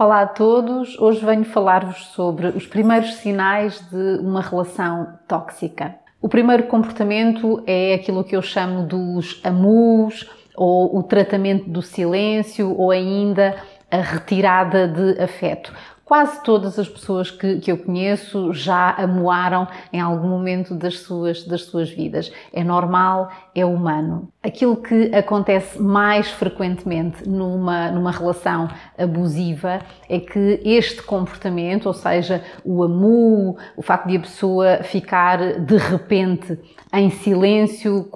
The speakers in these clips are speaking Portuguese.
Olá a todos, hoje venho falar-vos sobre os primeiros sinais de uma relação tóxica. O primeiro comportamento é aquilo que eu chamo dos amus, ou o tratamento do silêncio, ou ainda a retirada de afeto. Quase todas as pessoas que eu conheço já amuaram em algum momento das suas vidas. É normal, é humano. Aquilo que acontece mais frequentemente numa relação abusiva é que este comportamento, ou seja, o amu, o facto de a pessoa ficar de repente em silêncio,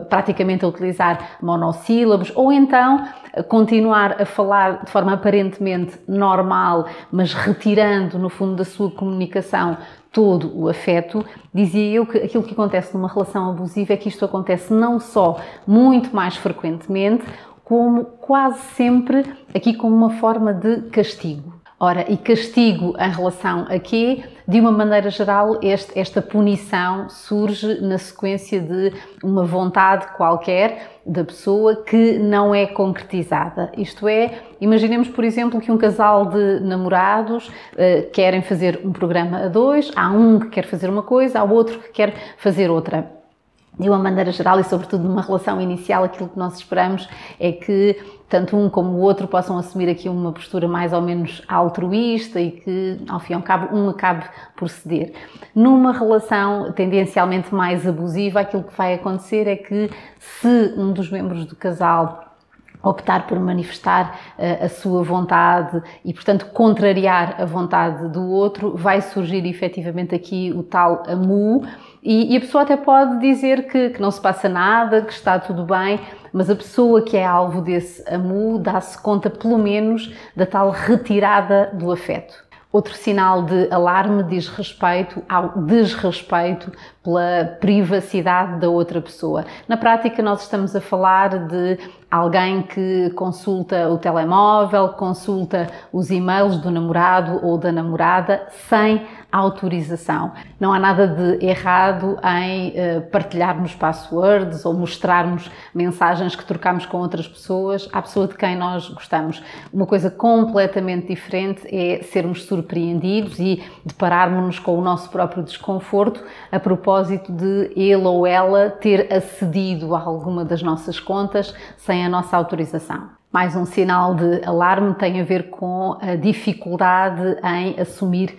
praticamente a utilizar monossílabos, ou então continuar a falar de forma aparentemente normal, mas retirando no fundo da sua comunicação todo o afeto, dizia eu que aquilo que acontece numa relação abusiva é que isto acontece não só muito mais frequentemente, como quase sempre aqui como uma forma de castigo. Ora, e castigo em relação a quê? De uma maneira geral, esta punição surge na sequência de uma vontade qualquer da pessoa que não é concretizada. Isto é, imaginemos, por exemplo, que um casal de namorados querem fazer um programa a dois, há um que quer fazer uma coisa, há outro que quer fazer outra. De uma maneira geral e sobretudo numa relação inicial, aquilo que nós esperamos é que tanto um como o outro possam assumir aqui uma postura mais ou menos altruísta e que, ao fim e ao cabo, um acabe por ceder. Numa relação tendencialmente mais abusiva, aquilo que vai acontecer é que se um dos membros do casal optar por manifestar a sua vontade e, portanto, contrariar a vontade do outro, vai surgir efetivamente aqui o tal amu e a pessoa até pode dizer que não se passa nada, que está tudo bem, mas a pessoa que é alvo desse amu dá-se conta, pelo menos, da tal retirada do afeto. Outro sinal de alarme diz respeito ao desrespeito pela privacidade da outra pessoa. Na prática, nós estamos a falar de alguém que consulta o telemóvel, consulta os e-mails do namorado ou da namorada sem autorização. Não há nada de errado em partilharmos passwords ou mostrarmos mensagens que trocamos com outras pessoas à pessoa de quem nós gostamos. Uma coisa completamente diferente é sermos surpreendidos e depararmos-nos com o nosso próprio desconforto a propósito de ele ou ela ter acedido a alguma das nossas contas sem a nossa autorização. Mais um sinal de alarme tem a ver com a dificuldade em assumir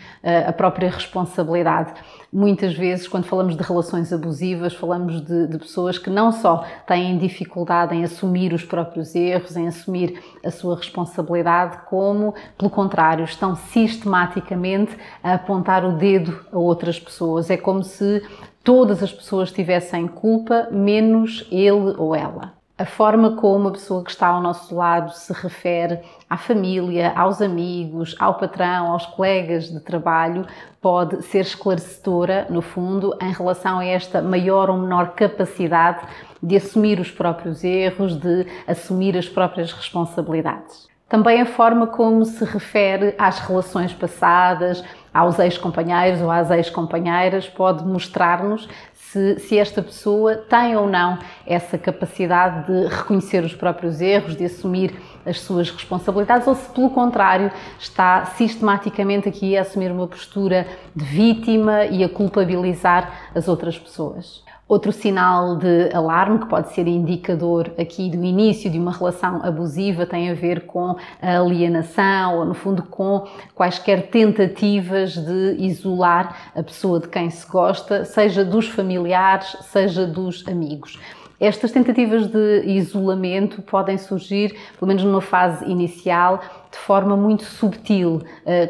a própria responsabilidade. Muitas vezes, quando falamos de relações abusivas, falamos de pessoas que não só têm dificuldade em assumir os próprios erros, em assumir a sua responsabilidade, como, pelo contrário, estão sistematicamente a apontar o dedo a outras pessoas. É como se todas as pessoas tivessem culpa, menos ele ou ela. A forma como a pessoa que está ao nosso lado se refere à família, aos amigos, ao patrão, aos colegas de trabalho pode ser esclarecedora, no fundo, em relação a esta maior ou menor capacidade de assumir os próprios erros, de assumir as próprias responsabilidades. Também a forma como se refere às relações passadas, aos ex-companheiros ou às ex-companheiras, pode mostrar-nos se esta pessoa tem ou não essa capacidade de reconhecer os próprios erros, de assumir as suas responsabilidades, ou se, pelo contrário, está sistematicamente aqui a assumir uma postura de vítima e a culpabilizar as outras pessoas. Outro sinal de alarme, que pode ser indicador aqui do início de uma relação abusiva, tem a ver com a alienação, ou no fundo com quaisquer tentativas de isolar a pessoa de quem se gosta, seja dos familiares, seja dos amigos. Estas tentativas de isolamento podem surgir, pelo menos numa fase inicial, de forma muito subtil,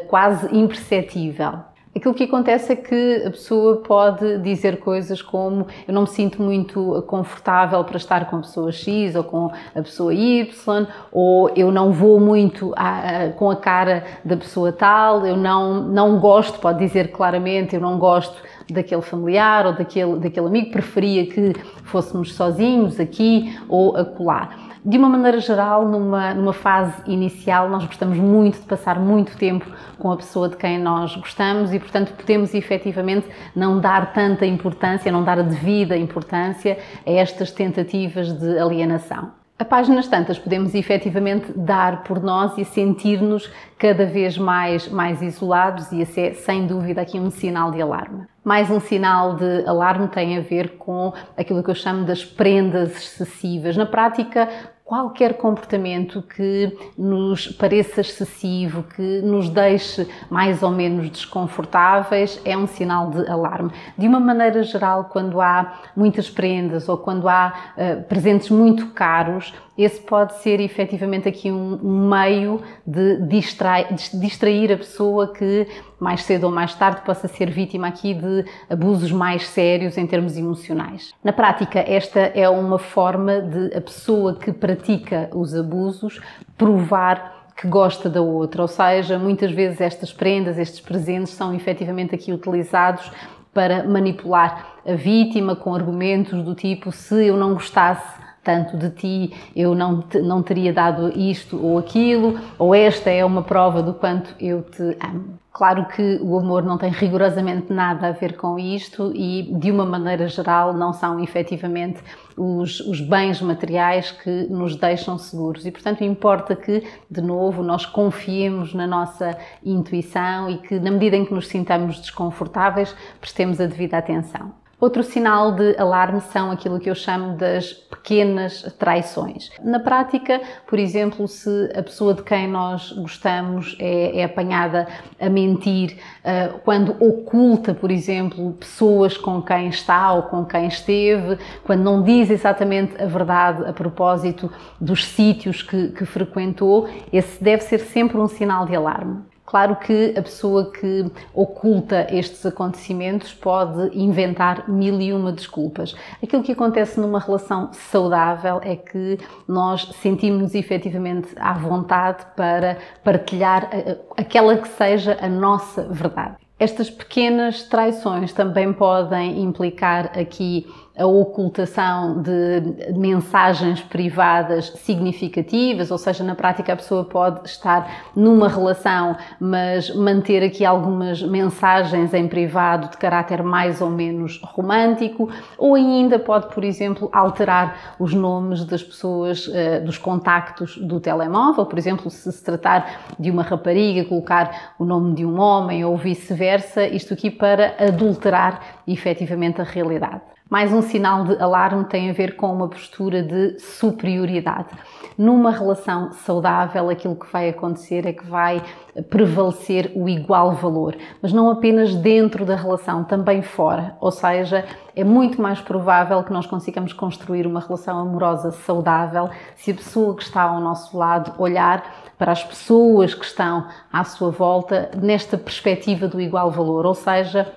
quase imperceptível. Aquilo que acontece é que a pessoa pode dizer coisas como eu não me sinto muito confortável para estar com a pessoa X ou com a pessoa Y, ou eu não vou muito com a cara da pessoa tal, eu não gosto, pode dizer claramente, eu não gosto daquele familiar ou daquele amigo, preferia que fôssemos sozinhos aqui ou acolá. De uma maneira geral, numa fase inicial, nós gostamos muito de passar muito tempo com a pessoa de quem nós gostamos e, portanto, podemos efetivamente não dar tanta importância, não dar a devida importância a estas tentativas de alienação. A A páginas tantas podemos efetivamente dar por nós e sentir-nos cada vez mais isolados, e esse é sem dúvida aqui um sinal de alarme. Mais um sinal de alarme tem a ver com aquilo que eu chamo das prendas excessivas. Na prática, qualquer comportamento que nos pareça excessivo, que nos deixe mais ou menos desconfortáveis, é um sinal de alarme. De uma maneira geral, quando há muitas prendas ou quando há presentes muito caros, esse pode ser efetivamente aqui um meio de distrair a pessoa que mais cedo ou mais tarde possa ser vítima aqui de abusos mais sérios em termos emocionais. Na prática, esta é uma forma de a pessoa que pratica os abusos provar que gosta da outra, ou seja, muitas vezes estas prendas, estes presentes são efetivamente aqui utilizados para manipular a vítima com argumentos do tipo: se eu não gostasse tanto de ti, eu não teria dado isto ou aquilo, ou esta é uma prova do quanto eu te amo. Claro que o amor não tem rigorosamente nada a ver com isto e, de uma maneira geral, não são efetivamente os bens materiais que nos deixam seguros. E, portanto, importa que, de novo, nós confiemos na nossa intuição e que, na medida em que nos sintamos desconfortáveis, prestemos a devida atenção. Outro sinal de alarme são aquilo que eu chamo das pequenas traições. Na prática, por exemplo, se a pessoa de quem nós gostamos é apanhada a mentir, quando oculta, por exemplo, pessoas com quem está ou com quem esteve, quando não diz exatamente a verdade a propósito dos sítios que frequentou, esse deve ser sempre um sinal de alarme. Claro que a pessoa que oculta estes acontecimentos pode inventar mil e uma desculpas. Aquilo que acontece numa relação saudável é que nós sentimos-nos efetivamente à vontade para partilhar aquela que seja a nossa verdade. Estas pequenas traições também podem implicar aqui a ocultação de mensagens privadas significativas, ou seja, na prática a pessoa pode estar numa relação, mas manter aqui algumas mensagens em privado de caráter mais ou menos romântico, ou ainda pode, por exemplo, alterar os nomes das pessoas, dos contactos do telemóvel, por exemplo, se tratar de uma rapariga, colocar o nome de um homem ou vice-versa, isto aqui para adulterar efetivamente a realidade. Mais um sinal de alarme tem a ver com uma postura de superioridade. Numa relação saudável, aquilo que vai acontecer é que vai prevalecer o igual valor, mas não apenas dentro da relação, também fora. Ou seja, é muito mais provável que nós consigamos construir uma relação amorosa saudável se a pessoa que está ao nosso lado olhar para as pessoas que estão à sua volta nesta perspectiva do igual valor, ou seja,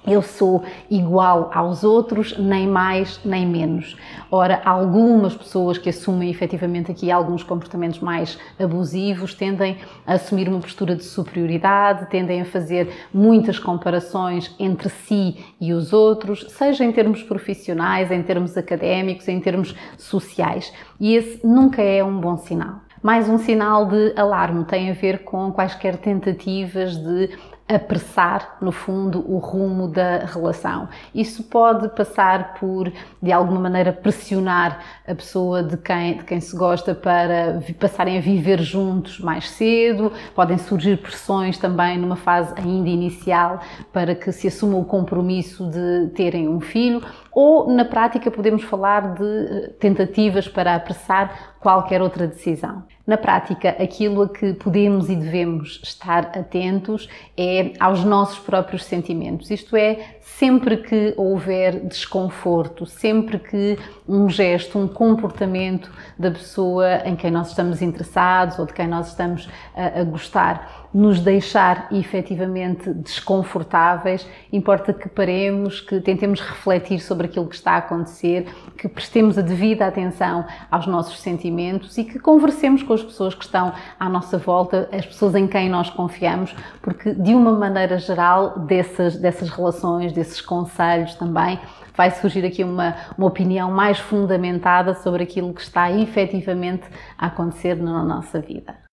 eu sou igual aos outros, nem mais nem menos. Ora, algumas pessoas que assumem efetivamente aqui alguns comportamentos mais abusivos tendem a assumir uma postura de superioridade, tendem a fazer muitas comparações entre si e os outros, seja em termos profissionais, em termos académicos, em termos sociais. E esse nunca é um bom sinal. Mais um sinal de alarme tem a ver com quaisquer tentativas de apressar, no fundo, o rumo da relação. Isso pode passar por, de alguma maneira, pressionar a pessoa de quem se gosta para passarem a viver juntos mais cedo. Podem surgir pressões também numa fase ainda inicial para que se assuma o compromisso de terem um filho, ou, na prática, podemos falar de tentativas para apressar qualquer outra decisão. Na prática, aquilo a que podemos e devemos estar atentos é aos nossos próprios sentimentos. Isto é, sempre que houver desconforto, sempre que um gesto, um comportamento da pessoa em quem nós estamos interessados ou de quem nós estamos a gostar nos deixar efetivamente desconfortáveis, importa que paremos, que tentemos refletir sobre aquilo que está a acontecer, que prestemos a devida atenção aos nossos sentimentos e que conversemos com as pessoas que estão à nossa volta, as pessoas em quem nós confiamos, porque de uma maneira geral dessas relações, desses conselhos também, vai surgir aqui uma opinião mais fundamentada sobre aquilo que está efetivamente a acontecer na nossa vida.